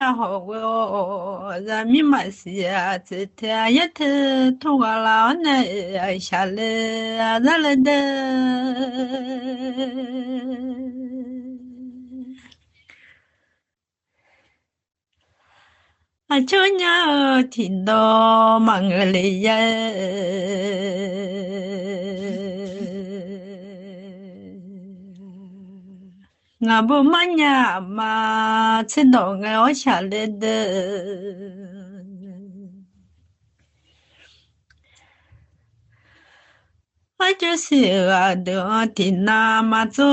好我人民马西亚，这天也特通话了呢，下来热了的，啊，就鸟听到忙了呀，我不忙呀嘛，吃到我下来的。我就是啊，的天哪嘛做，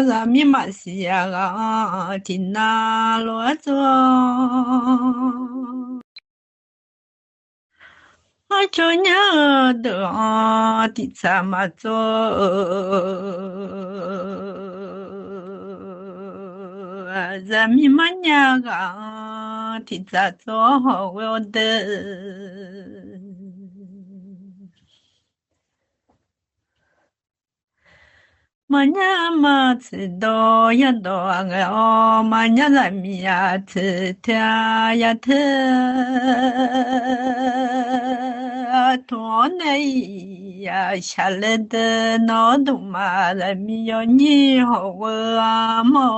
让米嘛西呀啊，天哪罗做，我就娘的地产嘛做，让米嘛娘啊，地产做我的。Manya matsudo yado angao manya zamia tita yata tuonei ya shalada no duma zamio ni hawa mo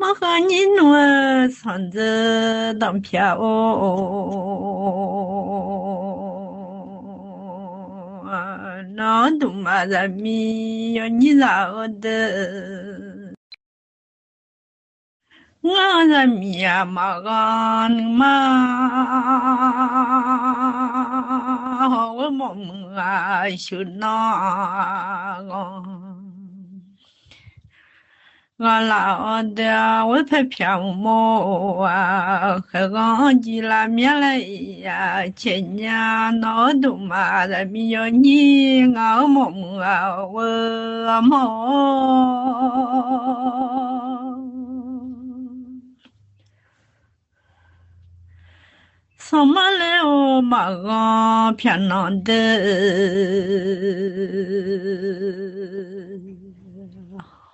我和你诺唱着当票哦，那都嘛在米有你绕的，我在米呀嘛个嘛，我么么啊，就那个。我老的我拍票么啊，和个吉拉面来呀，前年闹都嘛的没有你我么么啊，我么。什么了嘛个偏难的，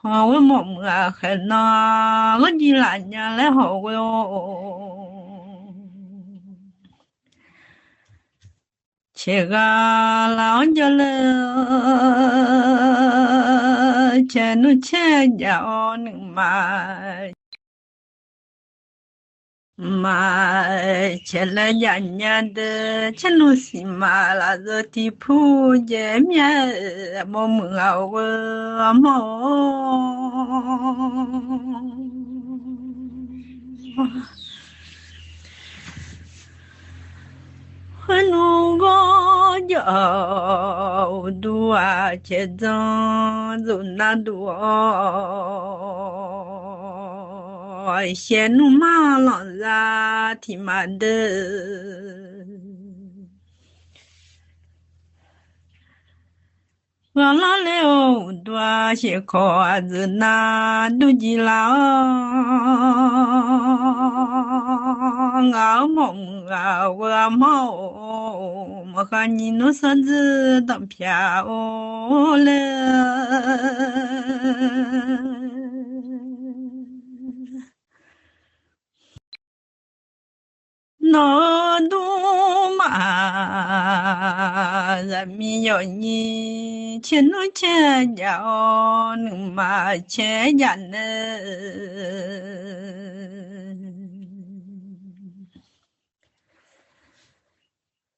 啊我么么啊还那我你那年来好哟，切个老家了，钱都钱叫你买。嘛，前来年年的前路西马拉热地铺见面，么么啊我么。很我要多啊，且挣就那多，闲路马浪ra thì mà đỡ我老了多些壳子那都记了，我梦啊我梦，我和你弄啥子当票了。那多嘛，人民要你钱多钱要能嘛钱呀呢？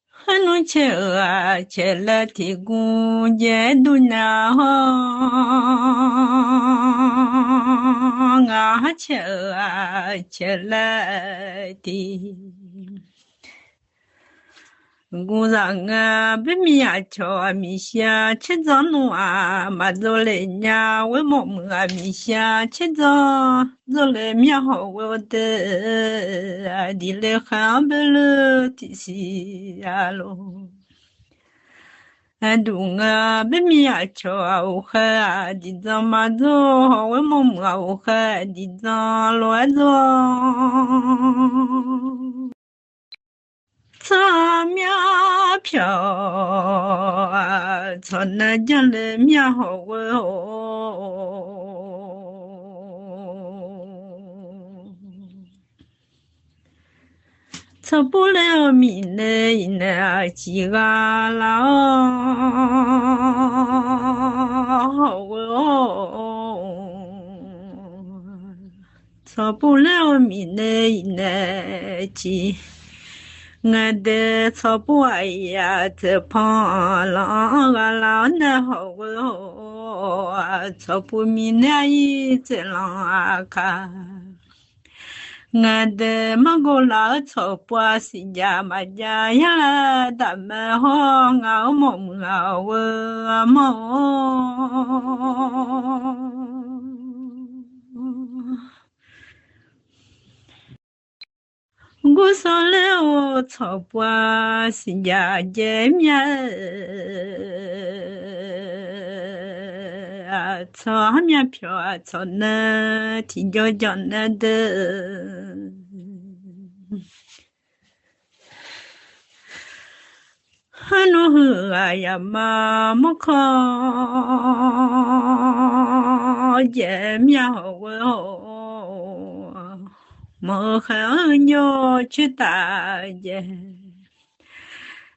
很多钱啊，钱了提供也都难啊，钱啊，钱了的。我让啊，别米呀瞧啊，米线吃着弄啊，马着来呀，我么么啊，米线吃着着来面好我的，地来汉不了的西呀喽。东啊，别米呀瞧啊，我喝啊，地藏马着，我么么啊，我喝地藏乱着。咱面票操那将来面好我操不了米内那几个老操不了米内那几。我的草不哎呀，这旁郎啊郎那好我，草不米那一这郎啊看。我的么个老草不是家嘛家呀，咱们好熬么熬我么。我上来我草坡新家见面草还面飘啊草呢，听着讲那的，哈努呵啊呀嘛么靠见面我。莫恨鸟去打劫，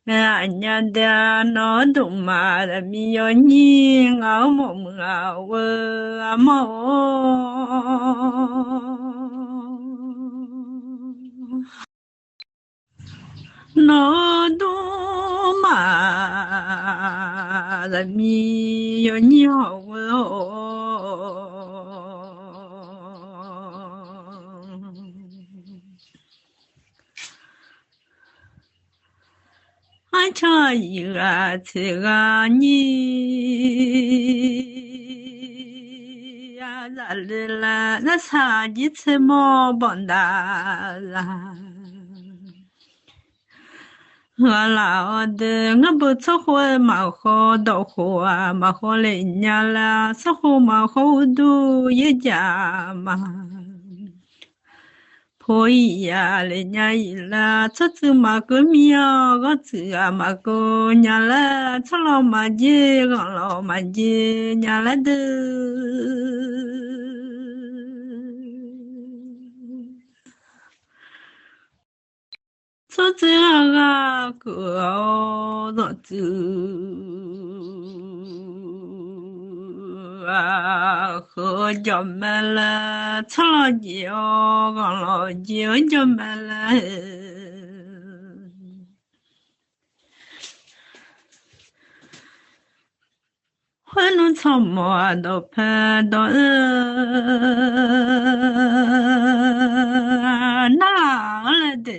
俺家的那东妈的米要你熬么熬我那东妈的米要你好我。俺唱一个这个你呀，咋的啦？那啥几次没帮大啦？我老的我不凑合，没好到货啊，没好人家啦，凑合没好多一家嘛。破衣呀，人家伊拉出走马个苗，我走啊马个娘啦，出老马街，我老马街娘啦的。出走啊个那走啊，喝酒没了，出老街哦，我老街就没了。欢乐草木都盼到哪来的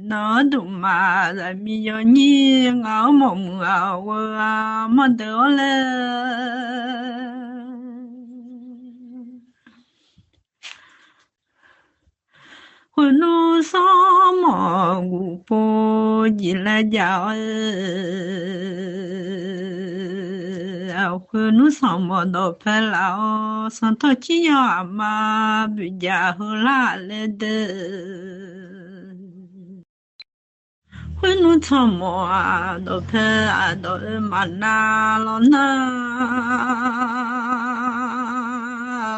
那都嘛在米要你熬么熬我么得了。婚路上么古坡一来家婚路上么都拍了，上头几样嘛比家后来来的。婚路上么都拍啊都嘛那了那。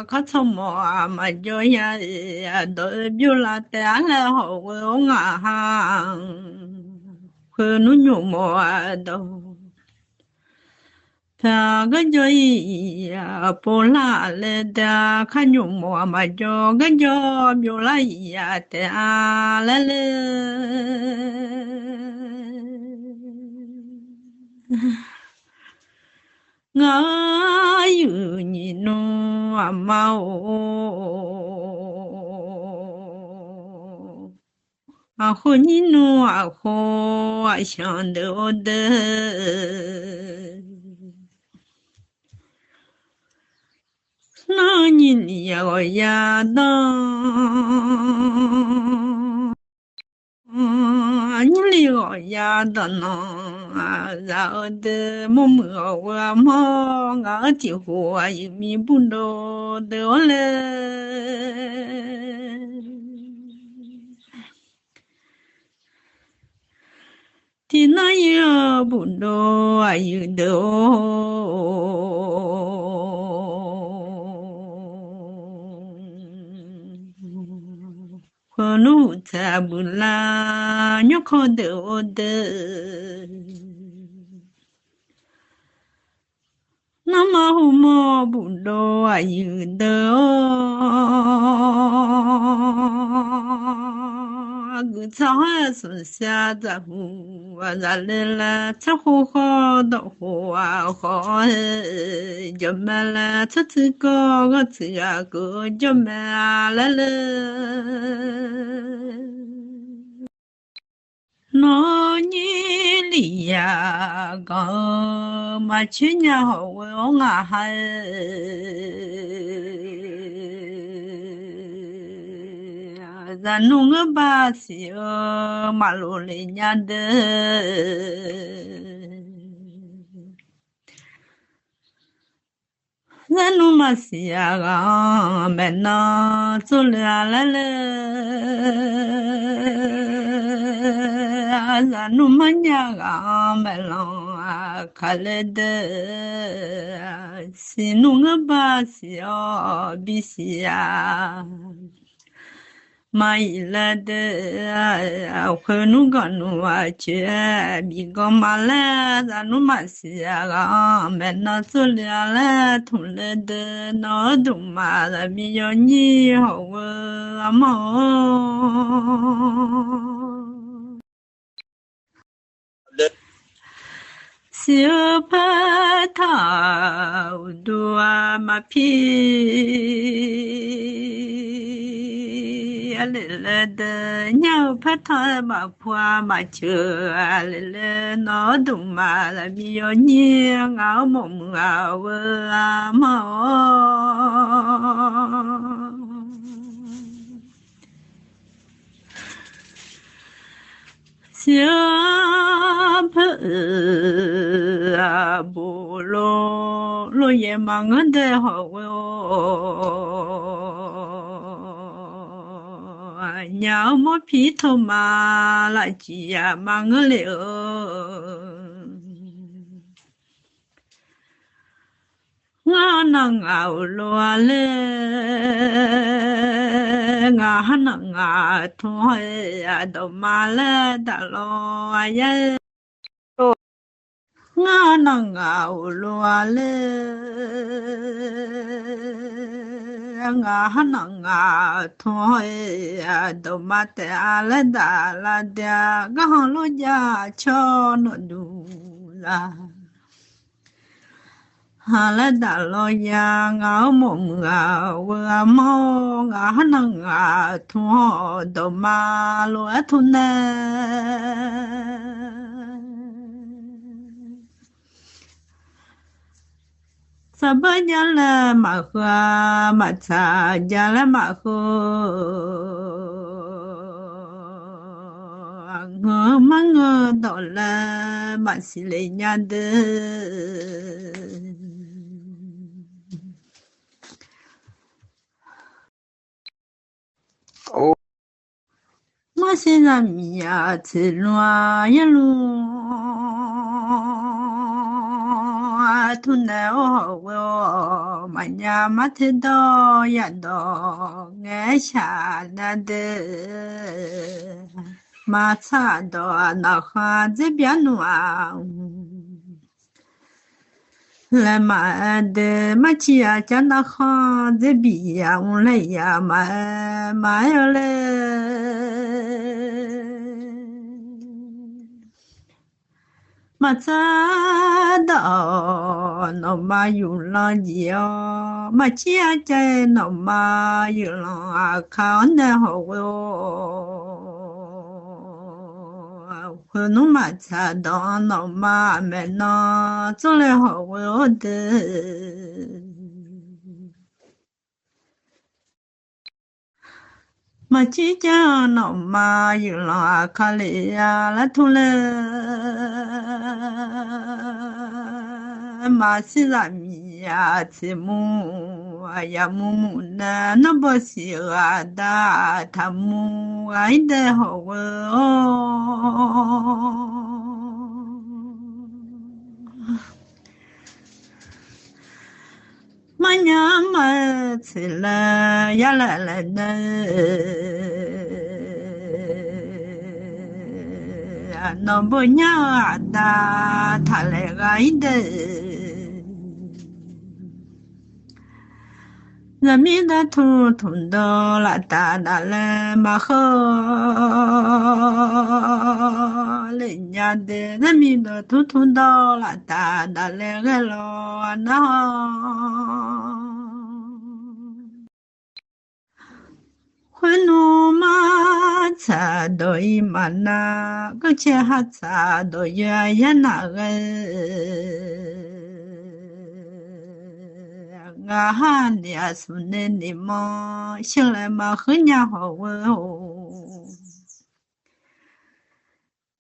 可怎么啊？嘛就呀呀，都比拉得来好我啊，可能有么啊都，他个就呀不拉来的，看有么嘛就个就比拉呀的来了。我有你侬阿妈哦，啊和你侬阿和啊想得的，那你要呀当。你离我呀的呢啊，然后的么么我么我的话一米不多的嘞，地那有不多啊有的可路在不啦，你可得我的。那么胡么不多啊有的个草还是下在乎啊，咱来了，吃火好的火啊好，就买了吃个我吃啊个就买来了。那年里呀，个嘛去年好我啊还，咱弄个把戏马路里面的。咱弄嘛西呀个，没那走了来了，咱弄嘛呀个，没那开了的，是弄个把戏哦，比西呀。马伊拉的会弄个弄啊去，米个马来咱弄马西啊，买那做了来同了的那都马的米要你好啊嘛。小白头多马皮，来来的鸟拍头马破马球，来来那都马来米要你熬么么熬啊嘛。小朋啊，不落叶忙的好哟，鸟么皮头嘛，来鸡呀忙了。我能熬落来，我能熬脱呀，都麻了的咯呀。我能熬落来，我能熬脱呀，都麻的了的了的，我老家瞧那路啦。哈啦达罗呀，我梦啊，我梦啊，能啊，托都马路啊，托呢。萨巴家了马喝马茶家了马喝，我们我到了马西里家的。哦，我现在米呀吃乱一路，土奶哦哦，马呀马吃到呀到爱下来的，马擦到那哈这边暖。来嘛的嘛去呀，加那哈这比呀，我来呀嘛要来，嘛咋到那嘛有浪叫，嘛去呀在那嘛有浪啊，看那好哟。可能嘛查到那嘛没那做了好我的，嘛去讲那嘛有啦卡里呀啦头了，嘛西拉米呀吃木啊呀木木呢，那不是啊的他木爱的好哦。嘛吃了呀啦啦呢，那不娘啊哒，他来个一的。人民的土土的啦哒哒嘞嘛好，人家的人民的土土的啦哒哒嘞个咯那好，混弄嘛查多伊嘛那个切哈查多远呀那个。啊哈，你呀说你嘛，醒来嘛和娘好问哦。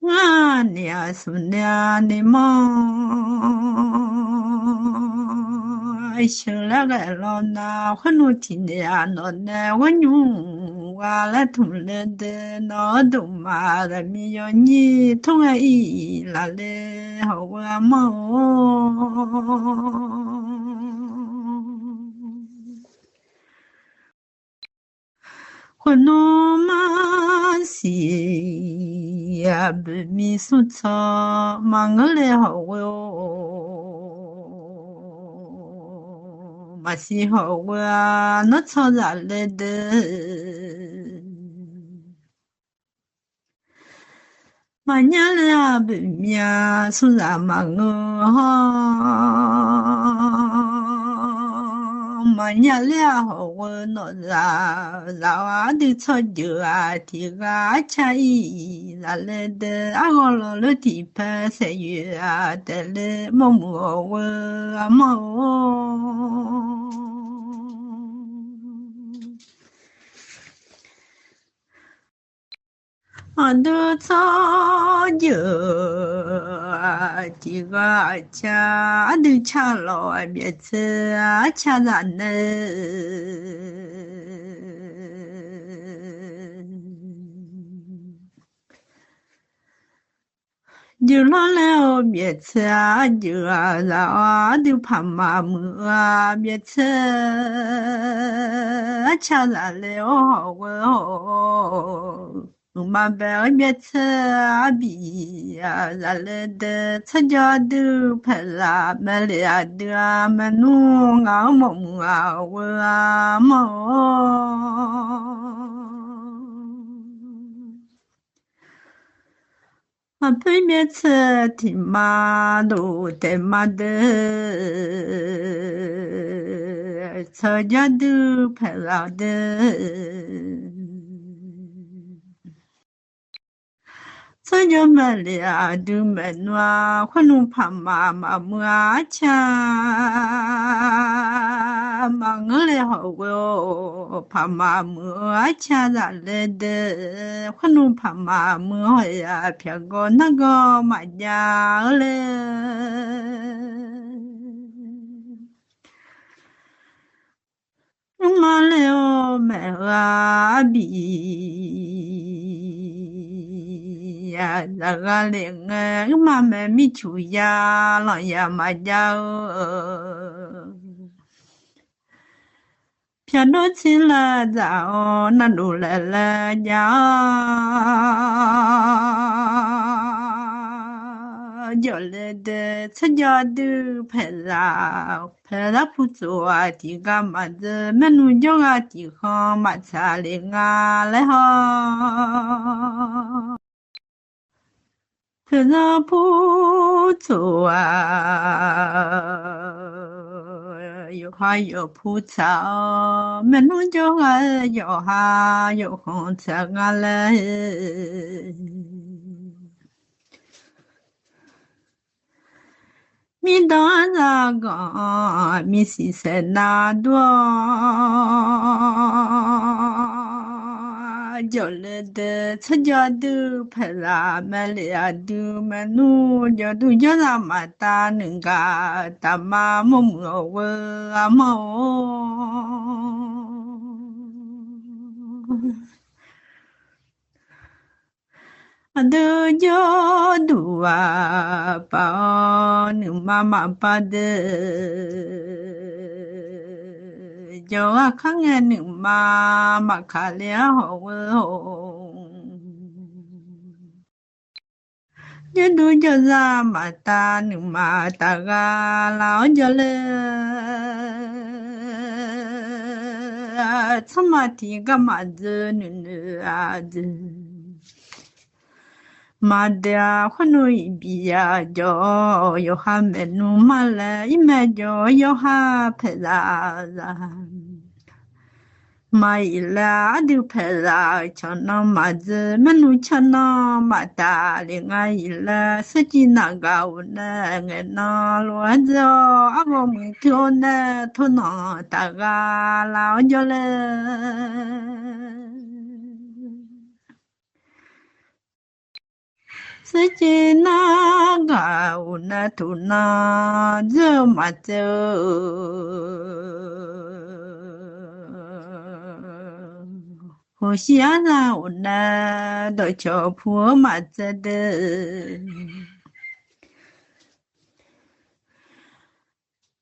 啊，你呀说你嘛，醒来个老那混弄天的呀，那那我用我来同来的那都嘛的没有你同爱意来嘞好我嘛哦。混弄嘛西呀，不米苏草，嘛我来好哟，嘛西好我啊，那草咋来的？嘛娘了不米啊，苏咋嘛我，嘛娘了好我那啊的草就啊，提个茶叶咋来的？啊我了地盘三月啊，得了么么我啊么。俺的草就几个家，俺的茶老别吃茶咱呢。就老了别吃就就怕妈妈别吃茶咱了哦。嘛白别吃比呀，咱来的吃家都拍啦，买了的啊，买弄啊梦啊我啊梦。啊，对面吃的嘛都得嘛的，吃家都拍啦的。这就没了，都没暖，混弄怕妈木强，妈我来好哟，怕妈木强咋来的？混弄怕妈木呀，偏个那个嘛家嘞。嘛了没比呀，那个灵嘛没米酒呀，老呀嘛呀偏多钱了咋哦，那路来了呀，叫来的参加都拍啦不做啊，地干嘛子，没弄叫啊地方嘛查灵啊来哈。可那不走啊，有花有蒲草，没弄就啊有哈有红色啊嘞。米当那个米西塞那多，叫来的参加都拍啦，买了都买弄，叫那么大能个大妈么么我啊么。俺的家都把你妈妈把的，叫啊看眼你妈妈看了好哦。nhớ đôi cho ra mà ta nương mà ta ga lão cho lê sao mà thì cái mà giờ nữa à giờ mà để khoan nuôi bia cho yo ha mẹ nu mà lại mẹ cho yo ha phải ra ra mai là điều phải là cho nó mà giờ mình nuôi cho nó mà ta liền ngay là sẽ chỉ là gạo nè nghe nó luôn cho ác mộng thiếu nè thôi nó ta ga lao cho sẽ chỉ là gạo nè thôi nó giờ mà giờ hồ xía ra ổn nè đợi cho phúa mà giờ đợi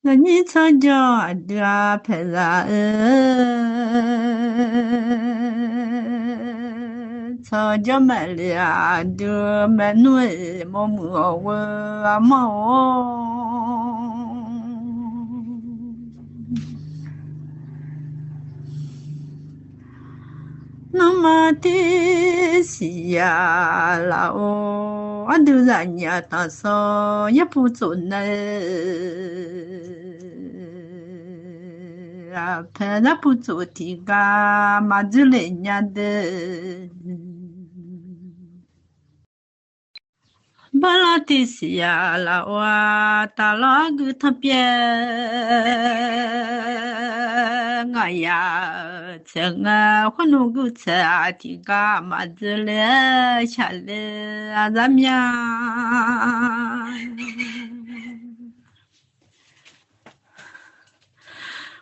là như cho cho đưa phải ra cho mẹ là đưa mẹ nuôi mồ mùa quê mồ nó mà thế xì à là ô anh đưa ra nhà ta so nhớ phụ chuẩn này à phải là phụ chuẩn thì cả mà giữ lại nhà de Balatisia la wa talagu tapie ngaya tsenga khonugu tsa tiga mazle chale azamya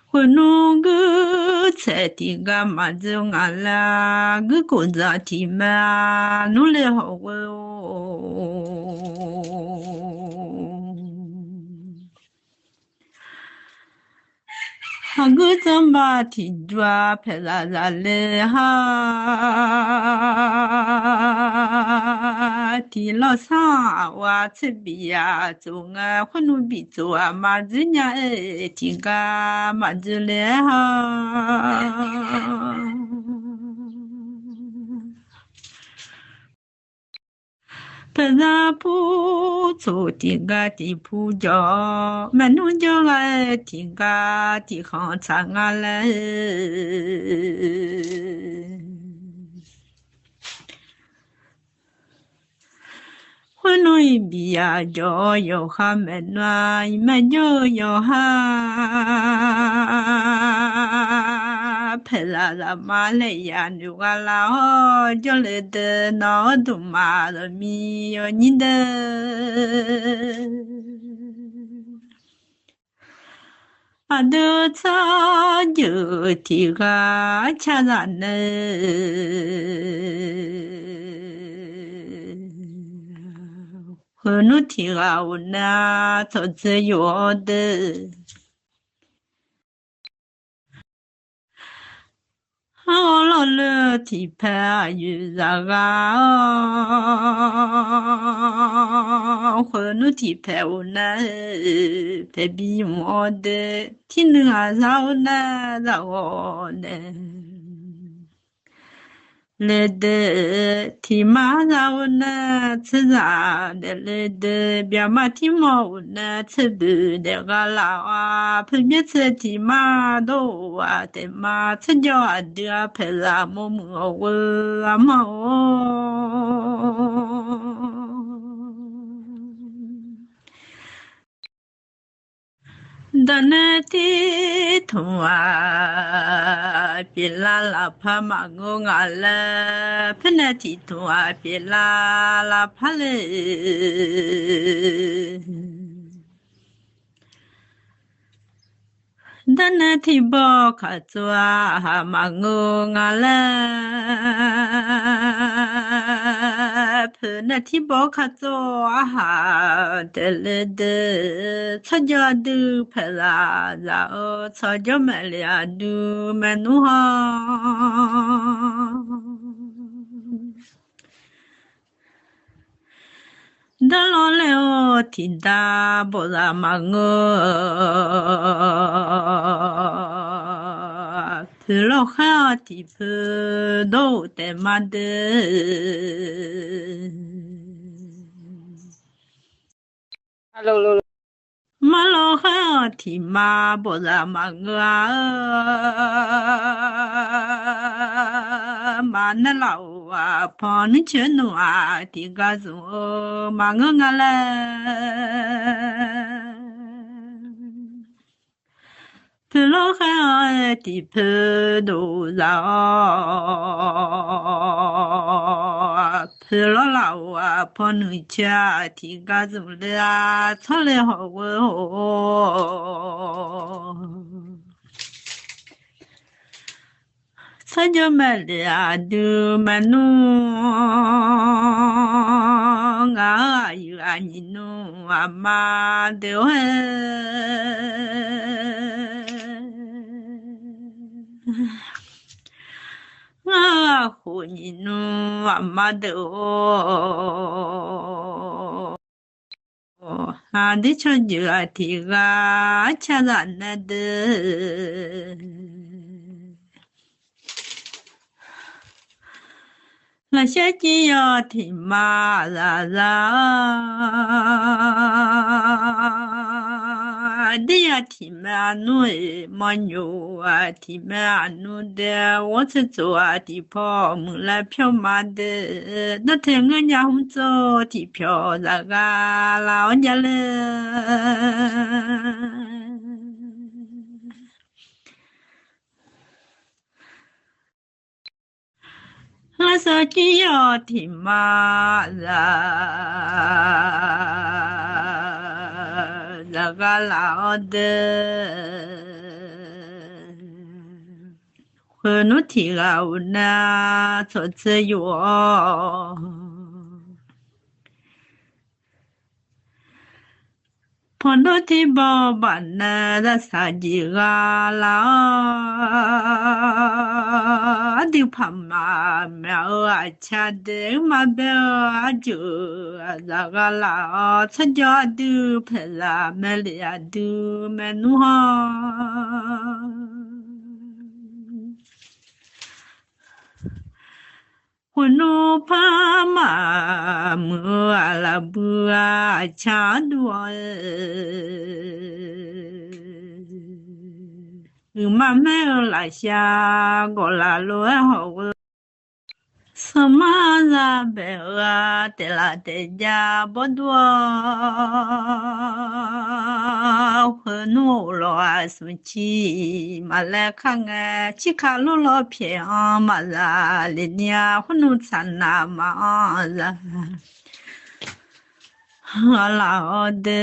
khonugu tsa tiga mazungala gu kunza tima nule howo Hagu zamba ti dwa pela zale ha ti lo sa wa tsibiya zunga khunu bi zua ma zinya e ti ga ma zile ha Pela pu zu ti ga ti pu jo manu jo ga ti ga ti khang chang a le Huanui bia jo yo ha me nai me jo yo ha Pela la ma le ya nu ga la ho jo le de no du ma le mi yo ni de A de cha ju ti ga cha ra ne Hunu ti ga una to ze yo de lo le ti pa yu za ga hunu ti pa una pe bi mo de ti na za una za o ne le de ti ma za una tsu za de le de bia ma ti mo una tsu bu de ga la wa pe mi tsu ti ma do wa de ma tsu jo a de a pe la mo mo wo a ma o Danati thua pila la phama ngonga la penati thua pila la phale Danati bo khatsua mangonga la phena 提包卡走啊哈，得了的，参加的拍啦，然后参加买了都买弄哈。da lo leo thì da bộ ra mà ngơ thì lo khá thì phư đâu để mà đơ Hello，mà lo khá thì mà bộ ra mà ngơ mà nó lâu à phò nó chưa nụ à thì gà dù mà ngơ ngà lê phê lô khai thì phê đồ ra phê lô lâu à phò nữ cha thì gà dù lê à cho lê hồ 사줘 말이야 두마누 아유 아니누 아마 되어 아 혼이누 아마 되어 아디 천주가 티가 찾았나드 là sẽ chỉ thì mà đi thì mà nuôi mà nhiều thì mà nuôi để 我是做的泡木来漂嘛的，那天我家红做的漂那个老家了。我说只要听嘛那个老的，和侬提个我那做自由。Pono ti bo bana da saji ga la di pama meo a cha de ma be a ju za ga la cha ja du pe la me li a du me nu ha Huno pa ma mu ala bu a cha du ma me la sha go la lo ho sama za be a te la te ja bo du huno lo a su chi ma la khang a chi ka lo lo phe a ma la le nya huno san na ma za la de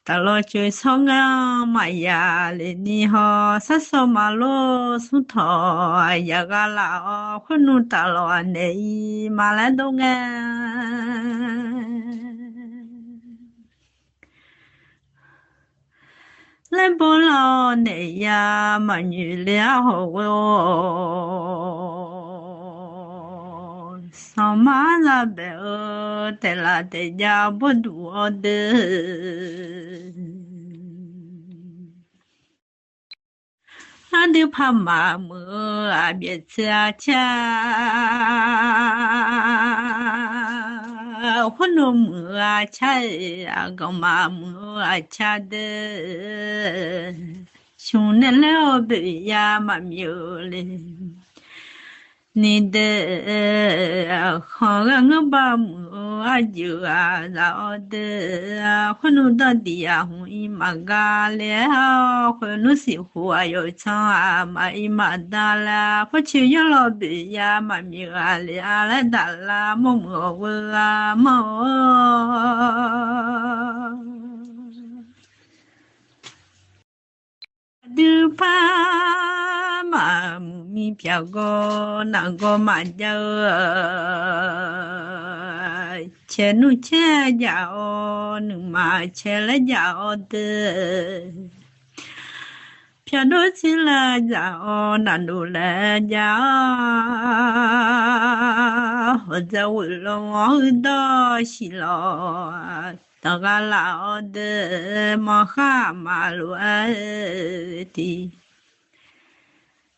ta lo chơi xong á mà ya lên đi ho sát sao mà lo xuống thọ ya ga la khuôn nu ta lo anh ấy mà lại đâu nghe lên bố lo này ya mà như lẽ hồ sao mà ra bé te la te ya bố đùa Adi pama mu abia cha hono mu cha agama mu cha de shune leo be ya ma miole ni de khong ba mu aju a la de hono da dia hu i magale hono si hu ayo cha ma i madala pho chi yo lo be ya ma mi ale ala dala mo mo wa mo du pa ma mi pya go na go ma ja 切努切家哦，努嘛切了家哦的。偏多起了家哦，难度了家哦，或者为了我的喜乐，大家老的马哈马路的。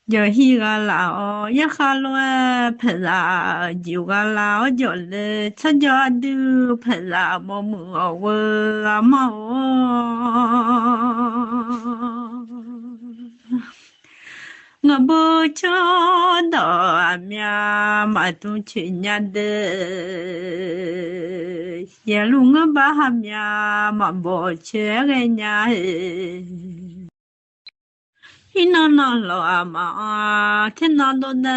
giờ ga lao ya khalo phela ju ga lao jo le cha jo du phela mo mu wa ma nga bo cho do mya ma tu chi nya de ya lu nga ba ha mya ma bo che ge nya ina na lo ama tena do na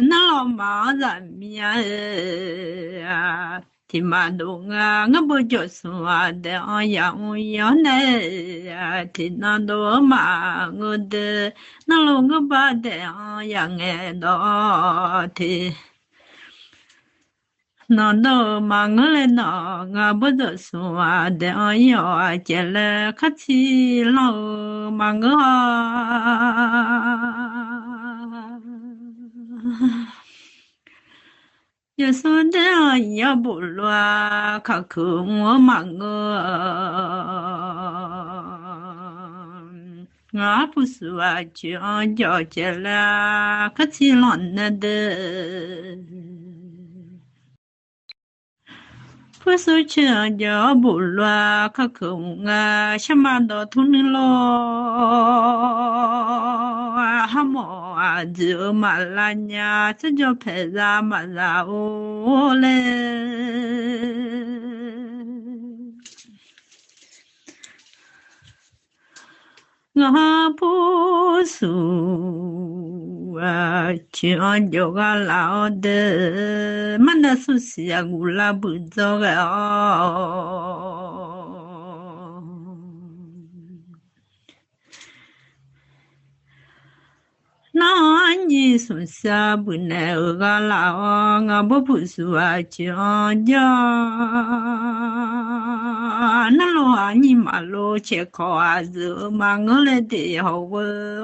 na lo ma za mi ya ti ma do nga bo jo su a de a ya u ya ne ti na do ma ngo de na lo nga ba de a ya nge do ti nó đâu mà ngỡ lên nó ngã bớt được xóa để ai ở chỉ là khách chi lo mà ngỡ giờ số để ai ở bộ loa khắc khử mua mà ngỡ ngã bớt xóa chuyện cho chỉ là khách chi lo nè đê Phước số trường gió bộ loa khắc khủng xa mà đỏ thu nữ lo hà mộ giữa mà là nhà chứ cho phải ra mà ra ô lê ngã bố su chuyện gió gà lão đê mà nà su xìa ngủ là bự gió gà nó như su xìa bự nè ở gà lão ngã bố bự su chuyện gió nó lo như mà lo che khó giữa mà ngỡ lên để hậu vợ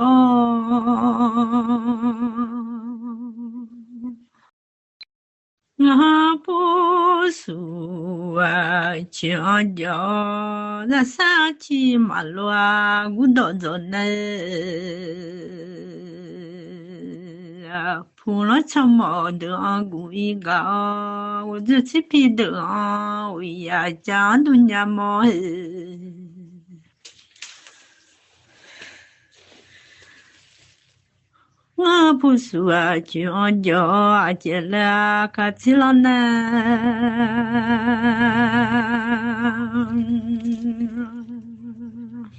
ngã bố su chuyện gió ra xa chi mà lo gũ đỏ gió này phụ nó chăm mò được gũi gạo giờ chỉ biết được ui ya cha tu nhà mò ngã bố su chuyện gió chỉ là cả chỉ là nè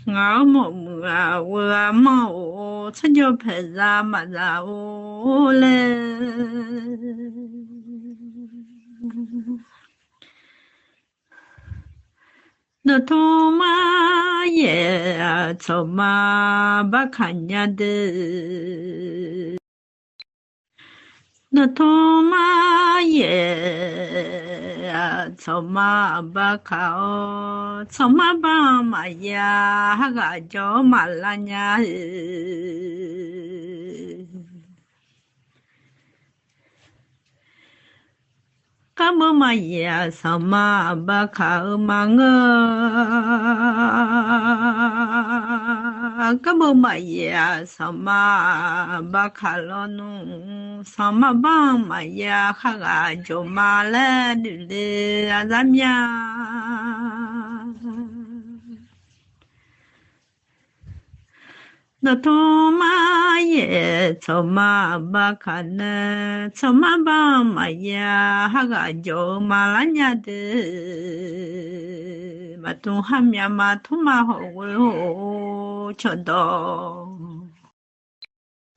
ngã mộ mưa vừa màu chắc cho phải ra mà ra ô lê nó thô ma ye cho ma ba khăn nhà de nó thô ma ye cho ma ba khao cho ma ba ma ya ha ga cho ma la nhà cảm ơn mà ya sao mà ba khao mà ngơ cảm ơn mà ya sao mà ba khao lo nu sao mà ba mà ya ha ga cho ma la de azamia nó thô ma ye cho ma ba khăn cho ma ba mà ya ha ga cho ma la nhà de mà tu ham ya mà tu ma ho ho cho đó